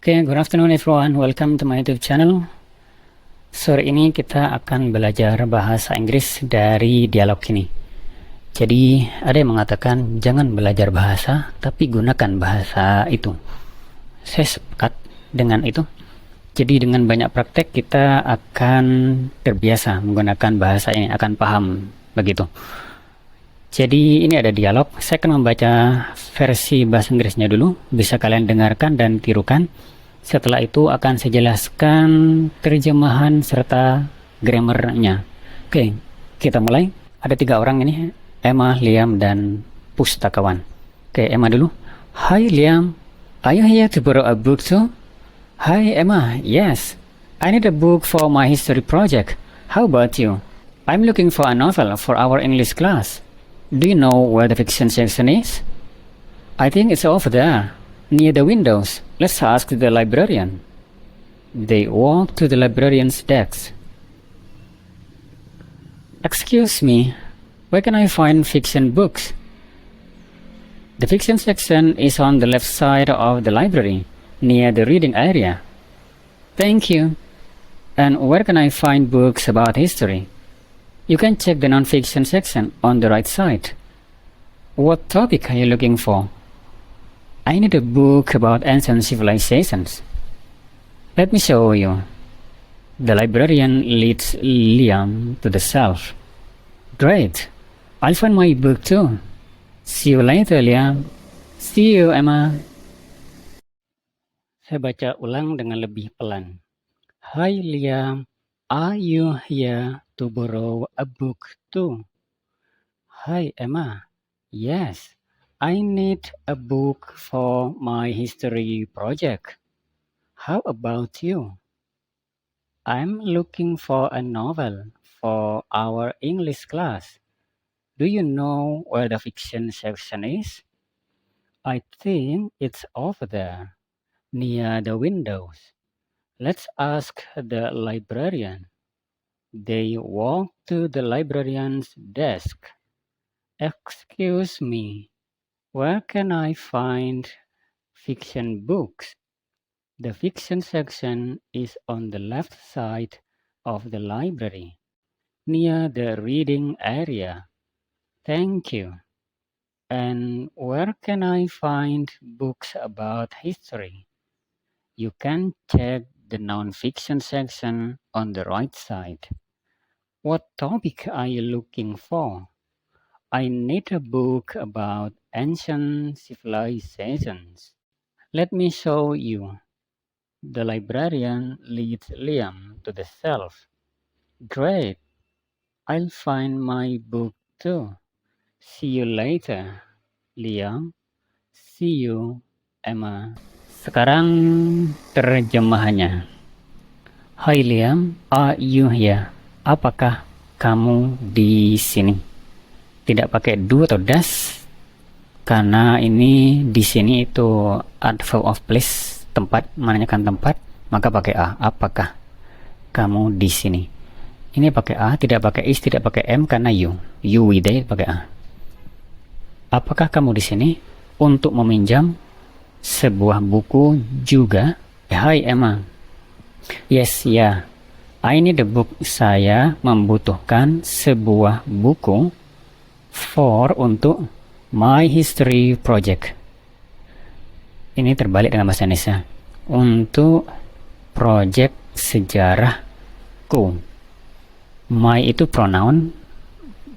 Oke, good afternoon everyone. Welcome to my YouTube channel. Sore ini kita akan belajar bahasa Inggris dari dialog ini. Jadi, ada yang mengatakan jangan belajar bahasa, tapi gunakan bahasa itu. Saya sepakat dengan itu. Jadi, dengan banyak praktek kita akan terbiasa menggunakan bahasa ini, akan paham begitu. Jadi, ini ada dialog. Saya akan membaca versi bahasa Inggrisnya dulu. Bisa kalian dengarkan dan tirukan. Setelah itu akan saya jelaskan terjemahan serta grammarnya. Oke, kita mulai. Ada 3 orang ini, Emma, Liam, dan Pustakawan. Oke, Emma dulu. Hi Liam, are you here to borrow a book too? Hi Emma, yes. I need a book for my history project. How about you? I'm looking for a novel for our English class. Do you know where the fiction section is? I think it's over there, near the windows. Let's ask the librarian. They walk to the librarian's desk. Excuse me, where can I find fiction books? The fiction section is on the left side of the library, near the reading area. Thank you. And where can I find books about history? You can check the non-fiction section on the right side. What topic are you looking for? I need a book about ancient civilizations. Let me show you. The librarian leads Liam to the shelf. Great. I'll find my book too. See you later, Liam. See you, Emma. Saya baca ulang dengan lebih pelan. Hi, Liam. Are you here to borrow a book too? Hi, Emma. Yes. I need a book for my history project. How about you? I'm looking for a novel for our English class. Do you know where the fiction section is? I think it's over there, near the windows. Let's ask the librarian. They walk to the librarian's desk. Excuse me. Where can I find fiction books? The fiction section is on the left side of the library, near the reading area. Thank you. And where can I find books about history? You can check the non-fiction section on the right side. What topic are you looking for? I need a book about ancient civilizations. Let me show you. The librarian leads Liam to the shelf. Great. I'll find my book too. See you later, Liam. See you, Emma. Sekarang terjemahannya. Hi Liam, are you here? Apakah kamu di sini? Tidak pakai do atau does, karena ini di sini itu adverb of place, tempat, menanyakan tempat, maka pakai a. Apakah kamu di sini? Ini pakai a, tidak pakai is, tidak pakai am, karena you we they pakai a. Apakah kamu di sini untuk meminjam sebuah buku juga? Hi Emma. Yes, yeah. I need a book. Saya membutuhkan sebuah buku for, untuk my history project. Ini terbalik dengan bahasa Indonesia. Untuk project sejarahku. My itu pronoun,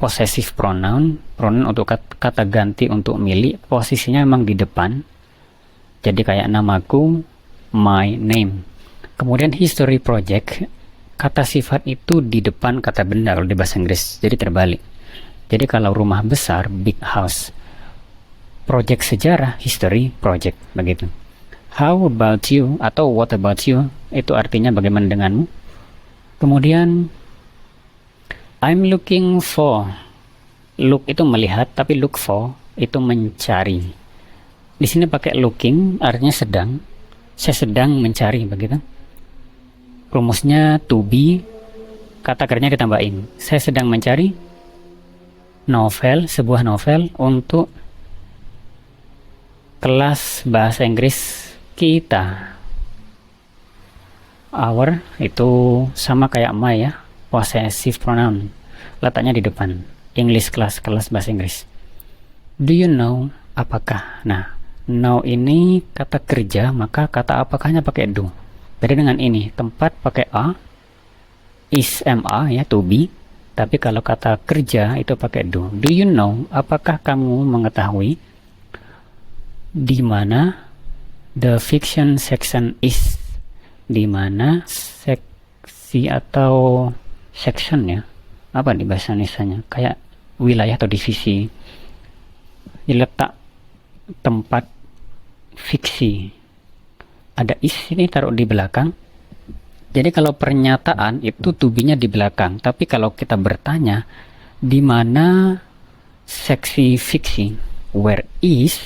possessive pronoun, pronoun untuk kata ganti untuk milik, posisinya memang di depan. Jadi kayak namaku, my name. Kemudian history project, kata sifat itu di depan kata benda kalau di bahasa Inggris. Jadi terbalik. Jadi kalau rumah besar, big house. Project sejarah, history project, begitu. How about you atau what about you, itu artinya bagaimana denganmu. Kemudian I'm looking for. Look itu melihat, tapi look for itu mencari. Di sini pakai looking, artinya sedang. Saya sedang mencari, begitu. Rumusnya to be, kata kerjanya ditambahin. Saya sedang mencari novel, sebuah novel untuk kelas bahasa Inggris kita. Our itu sama kayak my ya, possessive pronoun. Letaknya di depan. English class, kelas bahasa Inggris. Do you know? Apakah? Nah, know ini kata kerja, maka kata apakahnya pakai do. Beda dengan ini, tempat pakai a, is ma ya, to be. Tapi kalau kata kerja itu pakai do. Do you know? Apakah kamu mengetahui di mana the fiction section is? Di mana seksi atau section ya? Apa di bahasa Indonesianya? Kayak wilayah atau divisi. Letak tempat fiksi. Ada is ini taruh di belakang. Jadi kalau pernyataan itu to be-nya di belakang, tapi kalau kita bertanya di mana seksi fiksi, where is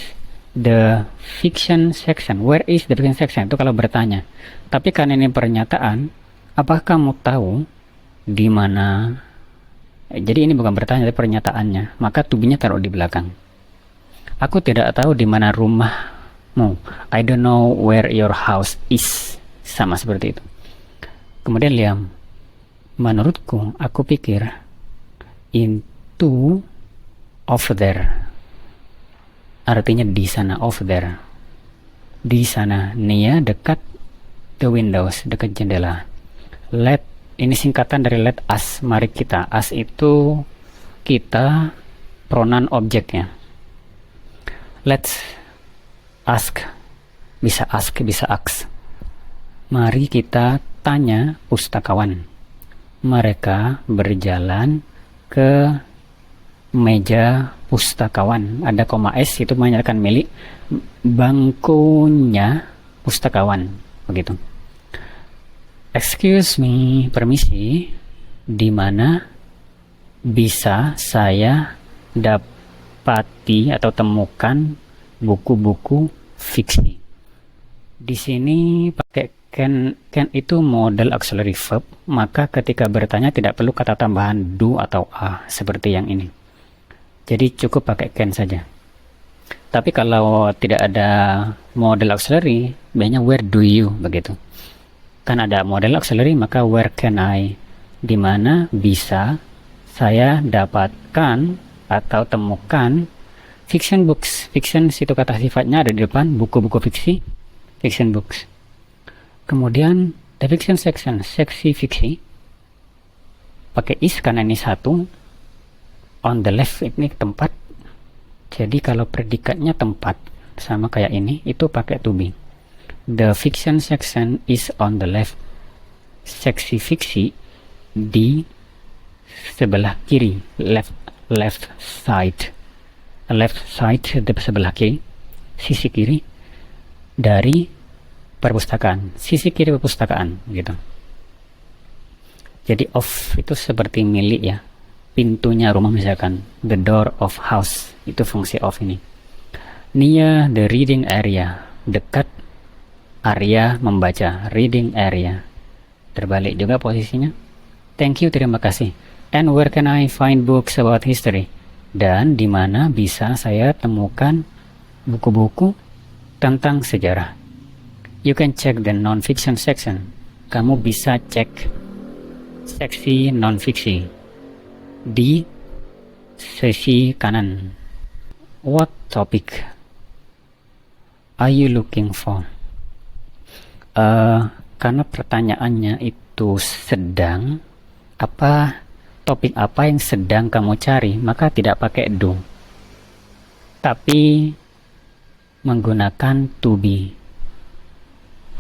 the fiction section, where is the fiction section, itu kalau bertanya. Tapi karena ini pernyataan, apakah kamu tahu di mana? Jadi ini bukan bertanya, tapi pernyataannya, maka to be-nya taruh di belakang. Aku tidak tahu di mana rumahmu. I don't know where your house is. Sama seperti itu. Kemudian Liam, menurutku, aku pikir into over there. Artinya di sana, over there. Di sana, near, dekat the windows, dekat jendela. Let, ini singkatan dari let us, mari kita. Us itu kita, pronoun objeknya. Let's ask, bisa ask, bisa ask. Mari kita tanya pustakawan. Mereka berjalan ke meja pustakawan. Ada koma S, itu menyatakan milik bangkunya pustakawan. Begitu. Excuse me, permisi, di mana bisa saya dapati atau temukan buku-buku fiksi? Di sini pakai can itu model auxiliary verb, maka ketika bertanya tidak perlu kata tambahan do atau a seperti yang ini. Jadi cukup pakai can saja. Tapi kalau tidak ada model auxiliary, biasanya where do you begitu. Kan ada model auxiliary, maka where can I, di mana bisa saya dapatkan atau temukan fiction books. Fiction itu kata sifatnya ada di depan, buku-buku fiksi, fiction books. Kemudian the fiction section, seksi fiksi, pakai is karena ini satu. On the left ini tempat. Jadi kalau predikatnya tempat, sama kayak ini, itu pakai to be. The fiction section is on the left. Seksi fiksi di sebelah kiri, left side. Left side di sebelah kiri, sisi kiri dari perpustakaan, sisi kiri perpustakaan gitu. Jadi of itu seperti milik ya, pintunya rumah misalkan, the door of house, itu fungsi of ini. Near the reading area, dekat area membaca, reading area. Terbalik juga posisinya. Thank you, terima kasih. And where can I find books about history? Dan di mana bisa saya temukan buku-buku tentang sejarah? You can check the non-fiction section. Kamu bisa cek seksi non-fiksi di sisi kanan. What topic are you looking for? Karena pertanyaannya itu sedang, topik apa yang sedang kamu cari, maka tidak pakai do, tapi menggunakan to be.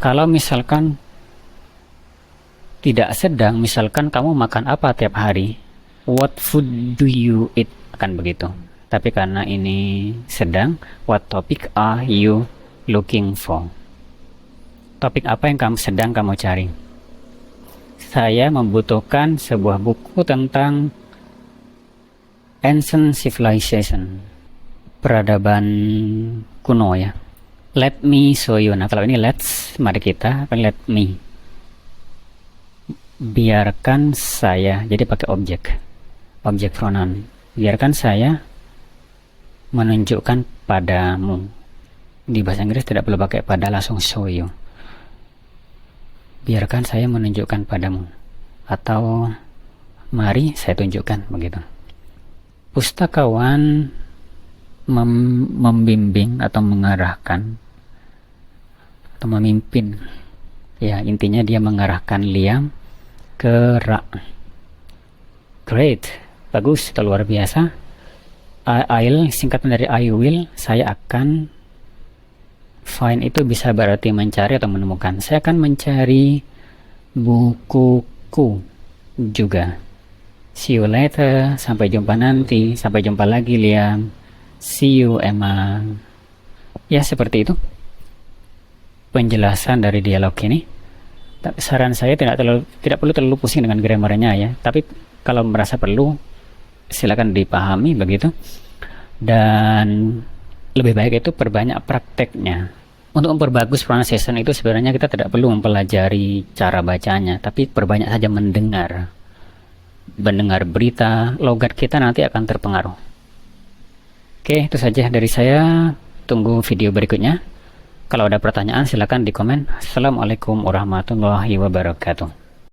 Kalau misalkan tidak sedang, misalkan kamu makan apa tiap hari, what food do you eat, akan begitu. Tapi karena ini sedang, what topic are you looking for? Topik apa yang sedang kamu cari? Saya membutuhkan sebuah buku tentang ancient civilization, peradaban kuno ya. Let me show you. Nah kalau ini let's, mari kita, let me, biarkan saya, jadi pakai objek pronoun, biarkan saya menunjukkan padamu. Di bahasa Inggris tidak perlu pakai pada, langsung show you. biarkan saya menunjukkan padamu, atau mari saya tunjukkan, begitu. Pustakawan membimbing atau mengarahkan atau memimpin, ya intinya dia mengarahkan Liam ke rak. Great, bagus, itu luar biasa. I'll, singkatan dari I will, saya akan. Find itu bisa berarti mencari atau menemukan. Saya akan mencari bukuku juga. See you later, sampai jumpa nanti, sampai jumpa lagi Liam. See you Emma. Ya, seperti itu penjelasan dari dialog ini. Saran saya tidak perlu terlalu pusing dengan grammarnya ya, tapi kalau merasa perlu silakan dipahami begitu. Dan lebih baik itu perbanyak prakteknya. Untuk memperbagus pronunciation itu sebenarnya kita tidak perlu mempelajari cara bacanya, tapi perbanyak saja mendengar berita, logat kita nanti akan terpengaruh. Oke, itu saja dari saya. Tunggu video berikutnya. Kalau ada pertanyaan silakan di komen. Assalamualaikum warahmatullahi wabarakatuh.